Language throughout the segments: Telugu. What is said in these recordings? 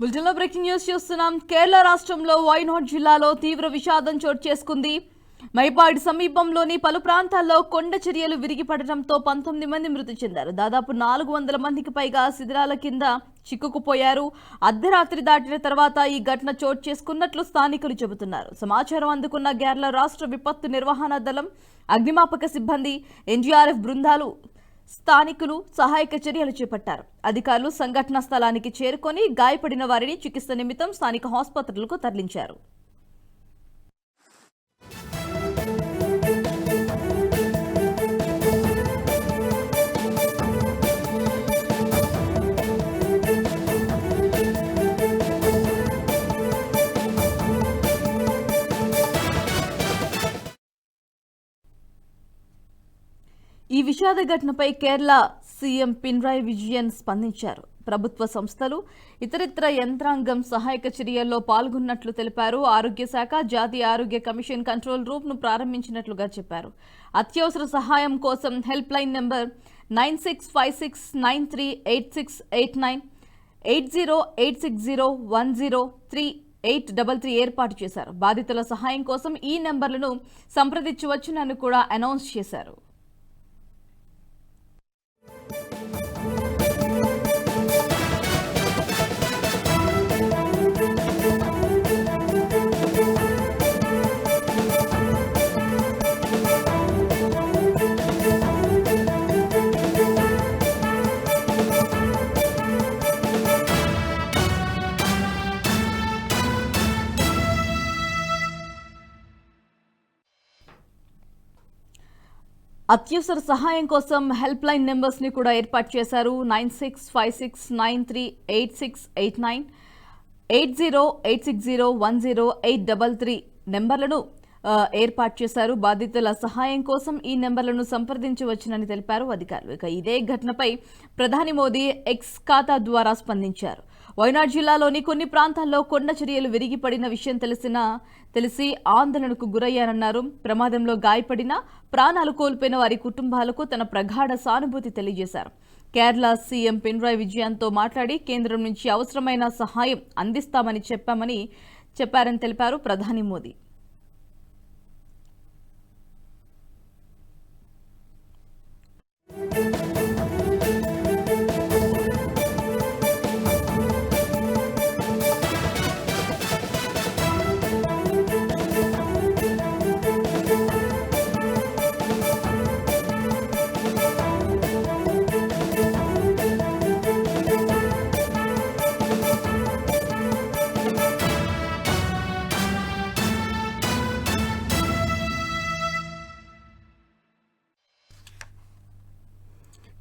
బులెటిన్లో బ్రేకింగ్ న్యూస్ చూస్తున్నాం. కేరళ రాష్ట్రంలో వైనాడ్ జిల్లాలో తీవ్ర విషాదం చోటు చేసుకుంది. మైపాడ్ సమీపంలోని పలు ప్రాంతాల్లో కొండ చర్యలు విరిగిపడటంతో 19 మంది మృతి చెందారు. దాదాపు 400 మందికి పైగా శిథిలాల కింద చిక్కుకుపోయారు. అర్ధరాత్రి దాటిన తర్వాత ఈ ఘటన చోటు చేసుకున్నట్లు స్థానికులు చెబుతున్నారు. సమాచారం అందుకున్న కేరళ రాష్ట్ర విపత్తు నిర్వహణ దళం, అగ్నిమాపక సిబ్బంది, ఎన్డీఆర్ఎఫ్ బృందాలు, స్థానికులు సహాయక చర్యలు చేపట్టారు. అధికారులు సంఘటనా స్థలానికి చేరుకొని గాయపడిన వారిని చికిత్స నిమిత్తం స్థానిక ఆసుపత్రులకు తరలించారు. ఈ విషాద ఘటనపై కేరళ సీఎం పినరాయి విజయన్ స్పందించారు. ప్రభుత్వ సంస్థలు, ఇతరితర యంత్రాంగం సహాయక చర్యల్లో పాల్గొన్నట్లు తెలిపారు. ఆరోగ్య శాఖ జాతీయ ఆరోగ్య కమిషన్ కంట్రోల్ రూమ్ ను ప్రారంభించినట్లుగా చెప్పారు. అత్యవసర సహాయం కోసం హెల్ప్ లైన్ నంబర్ 9656938689, 8086010383 ఏర్పాటు చేశారు. బాధితుల సహాయం కోసం ఈ నెంబర్లను సంప్రదించవచ్చునని కూడా అనౌన్స్ చేశారు. అత్యవసర సహాయం కోసం హెల్ప్ లైన్ నెంబర్స్ ని కూడా ఏర్పాటు చేశారు. 9656938689, 8086010833 నెంబర్లను ఏర్పాటు చేశారు. బాధితుల సహాయం కోసం ఈ నెంబర్లను సంప్రదించవచ్చునని తెలిపారు అధికారులు. ఇక ఇదే ఘటనపై ప్రధాని మోదీ ఎక్స్ ఖాతా ద్వారా స్పందించారు. వైనాడ్ జిల్లాలోని కొన్ని ప్రాంతాల్లో కొండ చర్యలు విరిగిపడిన విషయం తెలిసి ఆందోళనకు గురయ్యారన్నారు. ప్రమాదంలో గాయపడిన, ప్రాణాలు కోల్పోయిన వారి కుటుంబాలకు తన ప్రగాఢ సానుభూతి తెలియజేశారు. కేరళ సీఎం పినరాయి విజయన్తో మాట్లాడి కేంద్రం నుంచి అవసరమైన సహాయం అందిస్తామని చెప్పారని తెలిపారు ప్రధాని మోదీ.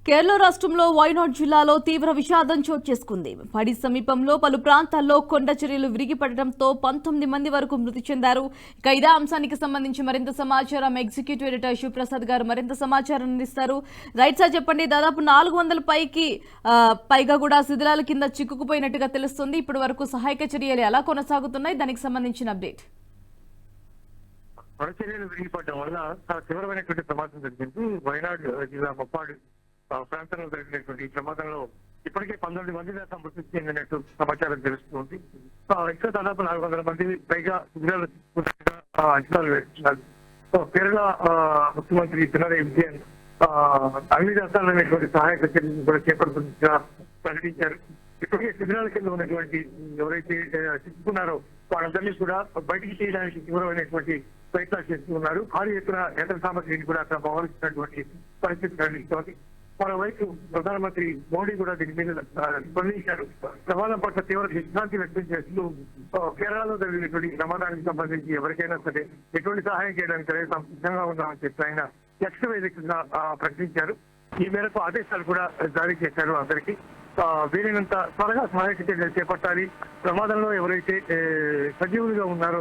కేరళ రాష్ట్రంలో వైనాడ్ జిల్లాలో తీవ్ర విషాదం చోటు చేసుకుంది. పడి సమీపంలో పలు ప్రాంతాల్లో కొండ చర్యలు విరిగిపడటంతో 19 మంది వరకు మృతి చెందారు. ఇక ఇదే అంశానికి సంబంధించి మరింత సమాచారం ఎగ్జిక్యూటివ్ ఎడిటర్ శివప్రసాద్ గారు మరింత సమాచారం అందిస్తారు. రైట్ సార్, చెప్పండి. దాదాపు 400 పైగా కూడా శిథిలాల కింద చిక్కుకుపోయినట్టుగా తెలుస్తుంది. ఇప్పటి వరకు సహాయక చర్యలు ఎలా కొనసాగుతున్నాయి, దానికి సంబంధించిన అప్డేట్. కొండ చర్యలు విరిగిపడడం వల్ల చాలా తీవ్రమైనటువంటి ప్రమాదం జరిగింది. వైనాడ్ జిల్లా మొప్పాడు ప్రాంతంలో జరిగినటువంటి ఈ ప్రమాదంలో ఇప్పటికే 19 మంది దాకా మృతి చెందినట్టు సమాచారం తెలుస్తుంది. ఇంకా దాదాపు 400 మంది పైగా శిథిలాలు అంచనాలు వేస్తున్నారు. కేరళ ముఖ్యమంత్రి పినరాయి విజయన్ అన్ని రాష్ట్రాలైనటువంటి సహాయక చర్యలు కూడా చేపడుతున్నట్టుగా ప్రకటించారు. ఇప్పటికే శిథిలాల కింద ఉన్నటువంటి ఎవరైతే చిక్కుకున్నారో వాళ్ళందరినీ కూడా బయటికి తీయడానికి తీవ్రమైనటువంటి ప్రయత్నాలు చేస్తున్నారు. భారీ ఎత్తున యంత్ర సామగ్రిని కూడా అక్కడ మోహరించినటువంటి పరిస్థితి కనిపిస్తోంది. మరోవైపు ప్రధానమంత్రి మోడీ కూడా దీని మీద స్పందించారు. ప్రమాదం పట్ల తీవ్ర దిగ్భ్రాంతి వ్యక్తం చేస్తూ కేరళలో జరిగినటువంటి ప్రమాదానికి సంబంధించి ఎవరికైనా సరే ఎటువంటి సహాయం చేయడానికి సిద్ధంగా ఉన్నామని చెప్పి ఆయన ఎక్స్ వేదికగా ప్రకటించారు. ఈ మేరకు ఆదేశాలు కూడా జారీ చేశారు. అందరికీ వీలైనంత త్వరగా సహాయక చర్యలు చేపట్టాలి. ప్రమాదంలో ఎవరైతే సజీవులుగా ఉన్నారో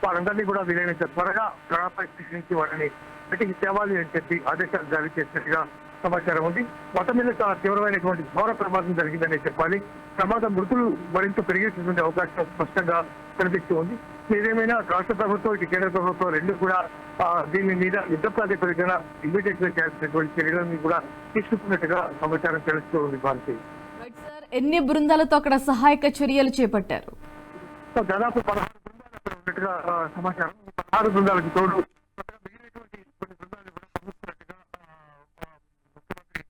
వాళ్ళందరినీ కూడా వీలైనంత త్వరగా ప్రాణాపాయ నుంచి వాళ్ళని బయటికి తేవాలి అని చెప్పి ఆదేశాలు జారీ చేసినట్టుగా సమాచారం ఉంది. మొత్తం మీద చాలా తీవ్రమైనటువంటి ఘోర ప్రమాదం జరిగిందని చెప్పాలి. ప్రమాద మృతులు మరింత పెరిగేటువంటి అవకాశం స్పష్టంగా కనిపిస్తూ ఉంది. ఏదేమైనా రాష్ట్ర ప్రభుత్వం, ఇటు కేంద్ర ప్రభుత్వం రెండు కూడా దీని మీద యుద్ధ ప్రాతిపదికన ఇమీడియట్ గా చేయాల్సినటువంటి చర్యలను కూడా తీసుకున్నట్టుగా సమాచారం తెలుస్తూ ఉంది. భారతీయ ఎన్ని బృందాలతో అక్కడ సహాయక చర్యలు చేపట్టారు? దాదాపు 16 బృందాలు అక్కడ ఉన్నట్టుగా సమాచారం. 16 బృందాలకు తోడు మిగిలినటువంటి కొన్ని బృందాలు కూడా పంపిస్తున్నట్టుగా ముఖ్యమంత్రి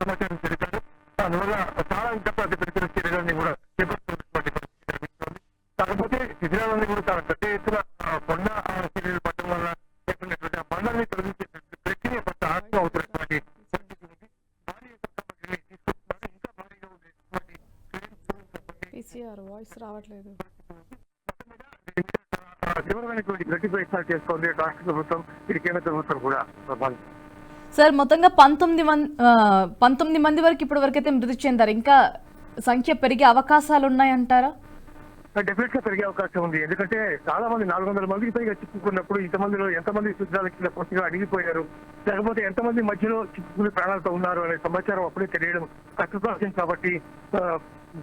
సమాచారం తెలిపారు. అందువల్ల చాలా ఇంకా ప్రతిపక్ష చర్యలన్నీ కూడా చేపడుతున్నటువంటి పరిస్థితి కనిపిస్తోంది. కాకపోతే శిబిరాలన్నీ కూడా చాలా పెద్ద ఎత్తున కొండ చర్యలు పట్టడం వల్ల ఏర్పడినటువంటి ఆ బండాన్ని తొలగించేటువంటి ప్రక్రియ కొంత ఆత్మ అవుతున్నటువంటి పరిస్థితి ఉంది. భారీ సామగ్రిని తీసుకొస్తున్నారు. ఇంకా భారీగా ఉండేటువంటి వాయిస్ రావట్లేదు. తీవ్రమైనటువంటి గట్టి ప్రయత్నాలు చేస్తోంది రాష్ట్ర ప్రభుత్వం, ఇది కేంద్ర ప్రభుత్వం కూడా. సార్ మొత్తంగా 19 మంది వరకు ఇప్పటి వరకు అయితే మృతి చెందారు. ఇంకా సంఖ్య పెరిగే అవకాశాలు ఉన్నాయంటారా? డెఫినెట్ గా పెరిగే అవకాశం ఉంది. ఎందుకంటే చాలా మంది 400 మందికి పైగా చిక్కుకున్నప్పుడు ఇంతమందిలో ఎంతమంది శుద్ధాలకి పూర్తిగా అడిగిపోయారు, లేకపోతే ఎంతమంది మధ్యలో చిక్కుకుని ప్రాణాలతో ఉన్నారు అనే సమాచారం అప్పుడే తెలియడం కష్టసాధ్యం. కాబట్టి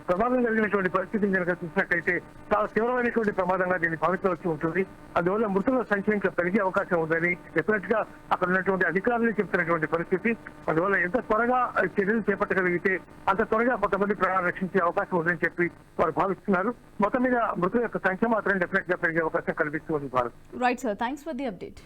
ప్రమాదం కలిగినటువంటి పరిస్థితిని కనుక చూసినట్టయితే చాలా తీవ్రమైనటువంటి ప్రమాదంగా దీన్ని భావించవలసి ఉంటుంది. అందువల్ల మృతుల సంఖ్య ఇంకా పెరిగే అవకాశం ఉందని డెఫినెట్ గా అక్కడ ఉన్నటువంటి అధికారులు చెప్తున్నటువంటి పరిస్థితి. అందువల్ల ఎంత త్వరగా చర్యలు చేపట్టగలిగితే అంత త్వరగా కొంతమంది ప్రాణాలు రక్షించే అవకాశం ఉందని చెప్పి వారు భావిస్తున్నారు. మొత్తం మీద మృతుల యొక్క సంఖ్య మాత్రం డెఫినెట్ గా పెరిగే అవకాశం కనిపిస్తుంది Bharat. Right sir, thanks for the update.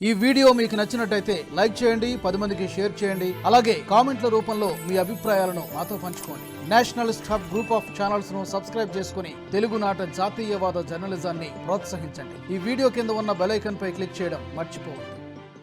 ఈ వీడియో మీకు నచ్చినట్టయితే లైక్ చేయండి, 10 మందికి షేర్ చేయండి. అలాగే కామెంట్ల రూపంలో మీ అభిప్రాయాలను మాతో పంచుకోండి. Nationalist hub group of channels ను సబ్స్క్రైబ్ చేసుకుని తెలుగునాట జాతీయవాద జర్నలిజాన్ని ప్రోత్సహించండి. ఈ వీడియో కింద ఉన్న బెల్ ఐకాన్ పై క్లిక్ చేయడం మర్చిపోవద్దు.